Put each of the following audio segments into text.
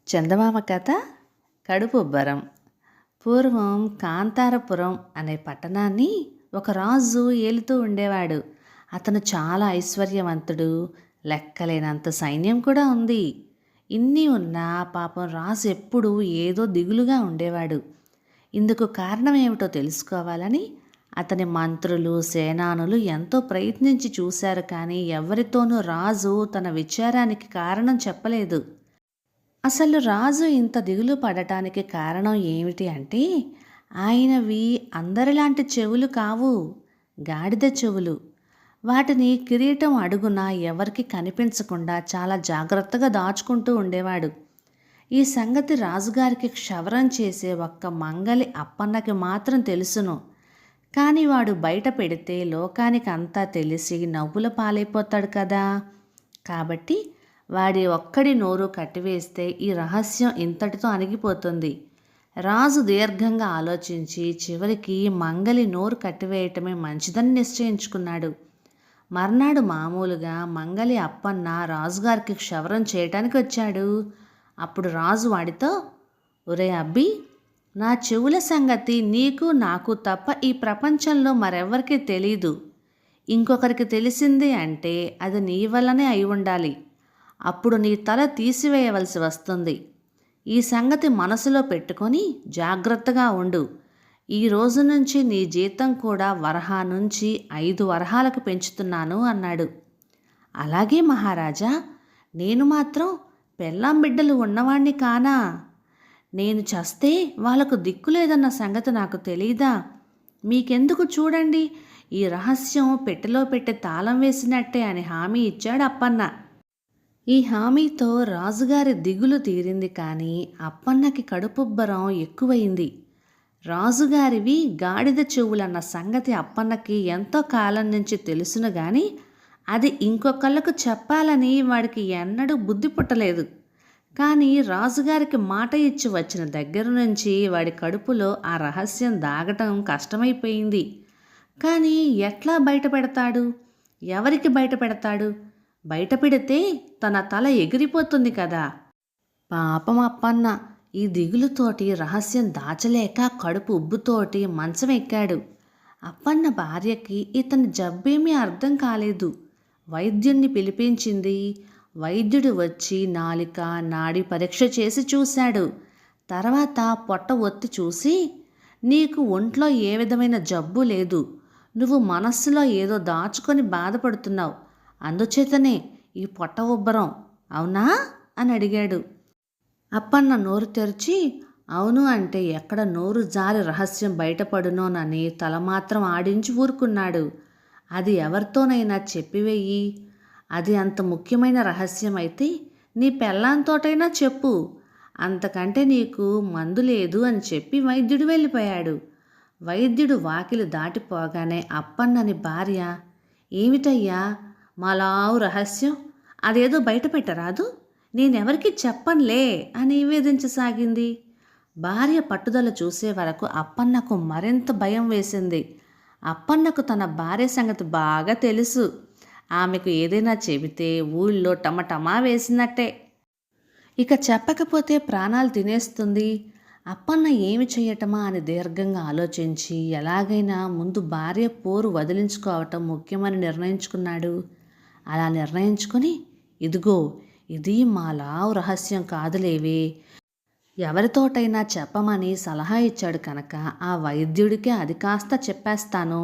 చందమామ కథ కడుపుబ్బరం. పూర్వం కాంతారపురం అనే పట్టణాన్ని ఒక రాజు ఏలుతూ ఉండేవాడు. అతను చాలా ఐశ్వర్యవంతుడు, లెక్కలేనంత సైన్యం కూడా ఉంది. ఇన్ని ఉన్నా పాపం రాజు ఎప్పుడూ ఏదో దిగులుగా ఉండేవాడు. ఇందుకు కారణం ఏమిటో తెలుసుకోవాలని అతని మంత్రులు, సేనానులు ఎంతో ప్రయత్నించి చూశారు, కానీ ఎవరితోనూ రాజు తన విచారానికి కారణం చెప్పలేదు. అసలు రాజు ఇంత దిగులు పడటానికి కారణం ఏమిటి అంటే, ఆయనవి అందరిలాంటి చెవులు కావు, గాడిద చెవులు. వాటిని కిరీటం అడుగున ఎవరికి కనిపించకుండా చాలా జాగ్రత్తగా దాచుకుంటూ ఉండేవాడు. ఈ సంగతి రాజుగారికి క్షవరం చేసే ఒక్క మంగలి అప్పన్నకి మాత్రం తెలుసును. కానీ వాడు బయట పెడితే లోకానికి అంతా తెలిసి నవ్వుల పాలైపోతాడు కదా. కాబట్టి వాడి ఒక్కడి నోరు కట్టివేస్తే ఈ రహస్యం ఇంతటితో అణిగిపోతుంది. రాజు దీర్ఘంగా ఆలోచించి చివరికి మంగలి నోరు కట్టివేయటమే మంచిదని నిశ్చయించుకున్నాడు. మర్నాడు మామూలుగా మంగలి అప్పన్న రాజుగారికి క్షవరం చేయటానికి వచ్చాడు. అప్పుడు రాజు వాడితో, ఒరే అబ్బి, నా చెవుల సంగతి నీకు నాకు తప్ప ఈ ప్రపంచంలో మరెవ్వరికీ తెలీదు. ఇంకొకరికి తెలిసింది అంటే అది నీ వల్లనే అయి ఉండాలి. అప్పుడు నీ తల తీసివేయవలసి వస్తుంది. ఈ సంగతి మనసులో పెట్టుకొని జాగ్రత్తగా ఉండు. ఈ రోజు నుంచి నీ జీతం కూడా వరహా నుంచి 5 వరహాలకు పెంచుతున్నాను అన్నాడు. అలాగే మహారాజా, నేను మాత్రం పెళ్ళాం బిడ్డలు ఉన్నవాణ్ణి కానా? నేను చస్తే వాళ్ళకు దిక్కులేదన్న సంగతి నాకు తెలీదా? మీకెందుకు, చూడండి, ఈ రహస్యం పెట్టెలో పెట్టి తాళం వేసినట్టే అని హామీ ఇచ్చాడు అప్పన్న. ఈ హామీతో రాజుగారి దిగులు తీరింది, కానీ అప్పన్నకి కడుపుబ్బరం ఎక్కువైంది. రాజుగారివి గాడిద చెవులన్న సంగతి అప్పన్నకి ఎంతో కాలం నుంచి తెలుసును, కానీ అది ఇంకొకళ్ళకు చెప్పాలని వాడికి ఎన్నడూ బుద్ధి పుట్టలేదు. కానీ రాజుగారికి మాట ఇచ్చి వచ్చిన దగ్గర నుంచి వాడి కడుపులో ఆ రహస్యం దాగటం కష్టమైపోయింది. కానీ ఎట్లా బయట పెడతాడు? ఎవరికి బయట పెడతాడు? బయట పెడితే తన తల ఎగిరిపోతుంది కదా. పాపం అప్పన్న ఈ దిగులుతోటి రహస్యం దాచలేక కడుపు ఉబ్బుతోటి మంచం ఎక్కాడు. అప్పన్న భార్యకి ఇతని జబ్బేమీ అర్థం కాలేదు. వైద్యుణ్ణి పిలిపించింది. వైద్యుడు వచ్చి నాలిక, నాడి పరీక్ష చేసి చూశాడు. తర్వాత పొట్ట ఒత్తి చూసి, నీకు ఒంట్లో ఏ విధమైన జబ్బు లేదు, నువ్వు మనస్సులో ఏదో దాచుకొని బాధపడుతున్నావు, అందుచేతనే ఈ పొట్ట ఉబ్బరం, అవునా అని అడిగాడు. అప్పన్న నోరు తెరిచి అవును అంటే ఎక్కడ నోరు జారి రహస్యం బయటపడునోనని తల మాత్రం ఆడించి ఊరుకున్నాడు. అది ఎవరితోనైనా చెప్పివేయి. అది అంత ముఖ్యమైన రహస్యం అయితే నీ పెళ్ళాంతోటైనా చెప్పు. అంతకంటే నీకు మందు లేదు అని చెప్పి వైద్యుడు వెళ్ళిపోయాడు. వైద్యుడు వాకిలి దాటిపోగానే అప్పన్నని భార్య, ఏమిటయ్యా మాలావు రహస్యం, అదేదో బయట పెట్టరాదు, నేనెవరికి చెప్పనులే అని నివేదించసాగింది. భార్య పట్టుదల చూసే వరకు అప్పన్నకు మరింత భయం వేసింది. అప్పన్నకు తన భార్య సంగతి బాగా తెలుసు. ఆమెకు ఏదైనా చెబితే ఊళ్ళో టమటమా వేసినట్టే. ఇక చెప్పకపోతే ప్రాణాలు తినేస్తుంది. అప్పన్న ఏమి చెయ్యటమా అని దీర్ఘంగా ఆలోచించి ఎలాగైనా ముందు భార్య పోరు వదిలించుకోవటం ముఖ్యమని నిర్ణయించుకున్నాడు. అలా నిర్ణయించుకొని, ఇదిగో ఇది మా లావు రహస్యం కాదులేవే, ఎవరితోటైనా చెప్పమని సలహా ఇచ్చాడు కనుక ఆ వైద్యుడికే అది కాస్త చెప్పేస్తాను.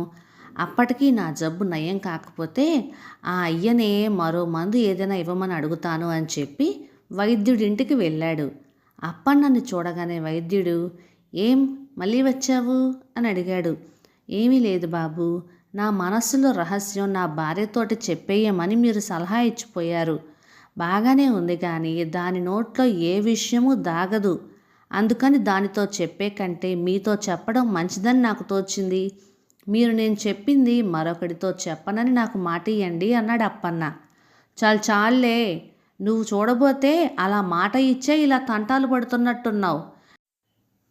అప్పటికీ నా జబ్బు నయం కాకపోతే ఆ అయ్యనే మరో మందు ఏదైనా ఇవ్వమని అడుగుతాను అని చెప్పి వైద్యుడింటికి వెళ్ళాడు. అప్పన్నని చూడగానే వైద్యుడు, ఏం మళ్ళీ వచ్చావు అని అడిగాడు. ఏమీ లేదు బాబు, నా మనస్సులో రహస్యం నా భార్యతోటి చెప్పేయమని మీరు సలహా ఇచ్చిపోయారు. బాగానే ఉంది, కానీ దాని నోట్లో ఏ విషయమూ దాగదు. అందుకని దానితో చెప్పే కంటే మీతో చెప్పడం మంచిదని నాకు తోచింది. మీరు నేను చెప్పింది మరొకడితో చెప్పనని నాకు మాట ఇయ్యండి అన్నాడు అప్పన్న. చాలే, నువ్వు చూడబోతే అలా మాట ఇచ్చే ఇలా తంటాలు పడుతున్నట్టున్నావు.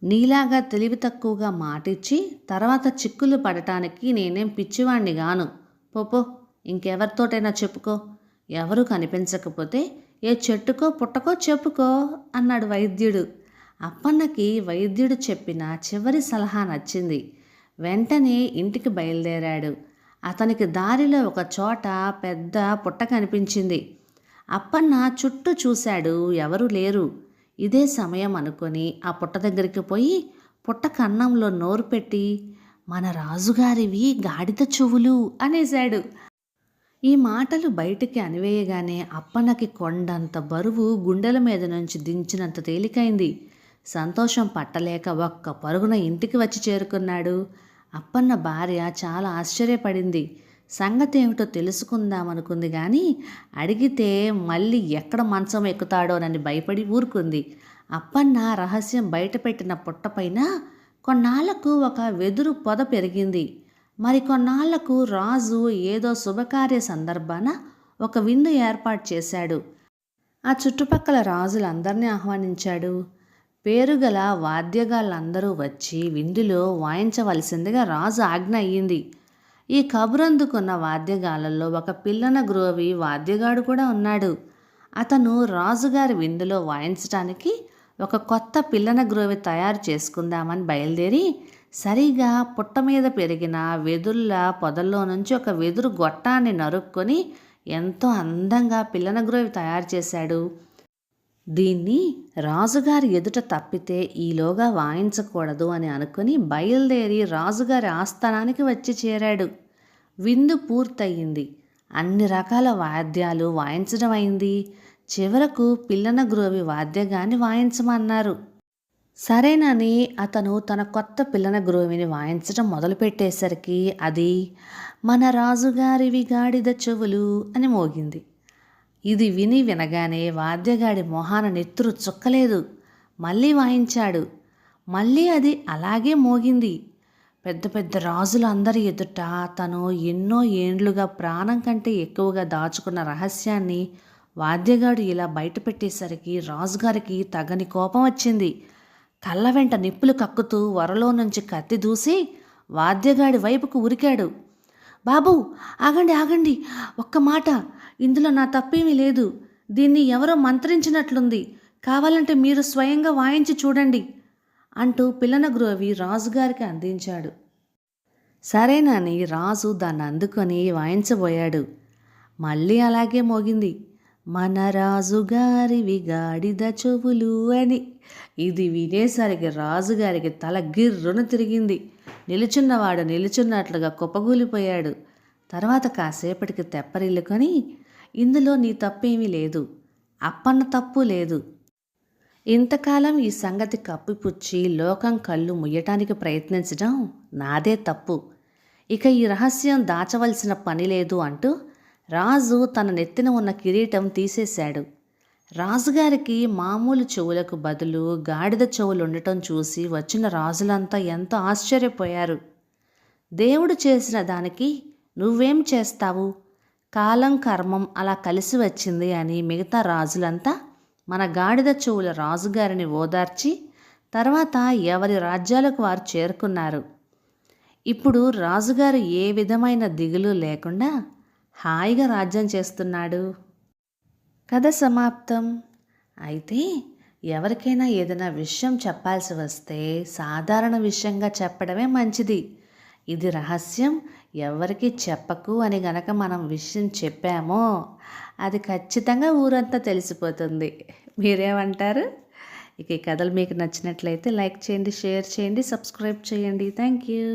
నీలాగా తెలివి తక్కువగా మాటిచ్చి తర్వాత చిక్కులు పడటానికి నేనేం పిచ్చివాణ్ణి గాను. పోపో, ఇంకెవరితోటైనా చెప్పుకో. ఎవరు కనిపించకపోతే ఏ చెట్టుకో పుట్టకో చెప్పుకో అన్నాడు వైద్యుడు. అప్పన్నకి వైద్యుడు చెప్పిన చివరి సలహా నచ్చింది. వెంటనే ఇంటికి బయలుదేరాడు. అతనికి దారిలో ఒక చోట పెద్ద పుట్ట కనిపించింది. అప్పన్న చుట్టూ చూశాడు, ఎవరూ లేరు. ఇదే సమయం అనుకొని ఆ పుట్ట దగ్గరికి పోయి పుట్ట కన్నంలో నోరు పెట్టి, మన రాజుగారివి గాడిద చెవులు అనేశాడు. ఈ మాటలు బయటికి అనివేయగానే అప్పన్నకి కొండంత బరువు గుండెల మీద నుంచి దించినంత తేలికైంది. సంతోషం పట్టలేక ఒక్క పరుగున ఇంటికి వచ్చి చేరుకున్నాడు. అప్పన్న భార్య చాలా ఆశ్చర్యపడింది. సంగతి ఏమిటో తెలుసుకుందామనుకుంది కానీ అడిగితే మళ్ళీ ఎక్కడ మంచం ఎక్కుతాడోనని భయపడి ఊరుకుంది. అప్పన్న రహస్యం బయటపెట్టిన పుట్టపైన కొన్నాళ్లకు ఒక వెదురు పొద పెరిగింది. మరి కొన్నాళ్లకు రాజు ఏదో శుభకార్య సందర్భాన ఒక విందు ఏర్పాటు చేశాడు. ఆ చుట్టుపక్కల రాజులందరినీ ఆహ్వానించాడు. పేరుగల వాద్యగాళ్ళందరూ వచ్చి విందులో వాయించవలసిందిగా రాజు ఆజ్ఞ అయ్యింది. ఈ కబురందుకున్న వాద్యగాళ్ళల్లో ఒక పిల్లన గ్రోవి వాద్యగాడు కూడా ఉన్నాడు. అతను రాజుగారి విందులో వాయించడానికి ఒక కొత్త పిల్లన గ్రోవి తయారు చేసుకుందామని బయలుదేరి సరిగా పుట్ట మీద పెరిగిన వెదుళ్ళ పొదల్లో నుంచి ఒక వెదురు గొట్టాన్ని నరుక్కొని ఎంతో అందంగా పిల్లన గ్రోవి తయారు చేశాడు. దీన్ని రాజుగారి ఎదుట తప్పితే ఈలోగా వాయించకూడదు అని అనుకుని బయలుదేరి రాజుగారి ఆస్థానానికి వచ్చి చేరాడు. విందు పూర్తయింది. అన్ని రకాల వాద్యాలు వాయించడం అయింది. చివరకు పిల్లన గ్రోవి వాద్యగాన్ని వాయించమన్నారు. సరేనని అతను తన కొత్త పిల్లన గ్రోవిని వాయించడం మొదలుపెట్టేసరికి అది మన రాజుగారివి గాడిద చెవులు అని మోగింది. ఇది వినగానే వాద్యగాడి మొహాన నెత్తురు చుక్కలేదు. మళ్ళీ వాయించాడు. మళ్ళీ అది అలాగే మోగింది. పెద్ద పెద్ద రాజులందరి ఎదుట తను ఎన్నో ఏండ్లుగా ప్రాణం కంటే ఎక్కువగా దాచుకున్న రహస్యాన్ని వాద్యగాడు ఇలా బయటపెట్టేసరికి రాజుగారికి తగని కోపం వచ్చింది. కళ్ళ వెంట నిప్పులు కక్కుతూ వరలో నుంచి కత్తి దూసి వాద్యగాడి వైపుకు ఉరికాడు. బాబూ, ఆగండి ఆగండి, ఒక్క మాట, ఇందులో నా తప్పేమీ లేదు. దీన్ని ఎవరో మంత్రించినట్లుంది. కావాలంటే మీరు స్వయంగా వాయించి చూడండి అంటూ పిల్లన గ్రోవి రాజుగారికి అందించాడు. సరేనని రాజు దాన్ని అందుకొని వాయించబోయాడు. మళ్ళీ అలాగే మోగింది. మన రాజుగారివి గాడిద చెవులు అని. ఇది వినేసరికి రాజుగారికి తల గిర్రున తిరిగింది. నిలుచున్నవాడు నిలుచున్నట్లుగా కుప్పగూలిపోయాడు. తర్వాత కాసేపటికి తెప్పరిల్లుకొని, ఇందులో నీ తప్పేమీ లేదు, అప్పన్న తప్పు లేదు. ఇంతకాలం ఈ సంగతి కప్పిపుచ్చి లోకం కళ్ళు ముయ్యటానికి ప్రయత్నించడం నాదే తప్పు. ఇక ఈ రహస్యం దాచవలసిన పని లేదు అంటూ రాజు తన నెత్తిన ఉన్న కిరీటం తీసేశాడు. రాజుగారికి మామూలు చెవులకు బదులు గాడిద చెవులు ఉండటం చూసి వచ్చిన రాజులంతా ఎంతో ఆశ్చర్యపోయారు. దేవుడు చేసిన దానికి నువ్వేం చేస్తావు? కాలం కర్మం అలా కలిసి వచ్చింది అని మిగతా రాజులంతా మన గాడిద చెవుల రాజుగారిని ఓదార్చి తర్వాత ఎవరి రాజ్యాలకు వారు చేరుకున్నారు. ఇప్పుడు రాజుగారు ఏ విధమైన దిగులు లేకుండా హాయిగా రాజ్యం చేస్తున్నాడు. కథ సమాప్తం. అయితే ఎవరికైనా ఏదైనా విషయం చెప్పాల్సి వస్తే సాధారణ విషయంగా చెప్పడమే మంచిది. ఇది రహస్యం, ఎవరికి చెప్పకు అని గనక మనం విషయం చెప్పామో అది ఖచ్చితంగా ఊరంతా తెలిసిపోతుంది. మీరేమంటారు? ఇక ఈ కథలు మీకు నచ్చినట్లయితే లైక్ చేయండి, షేర్ చేయండి, సబ్స్క్రైబ్ చేయండి. Thank you.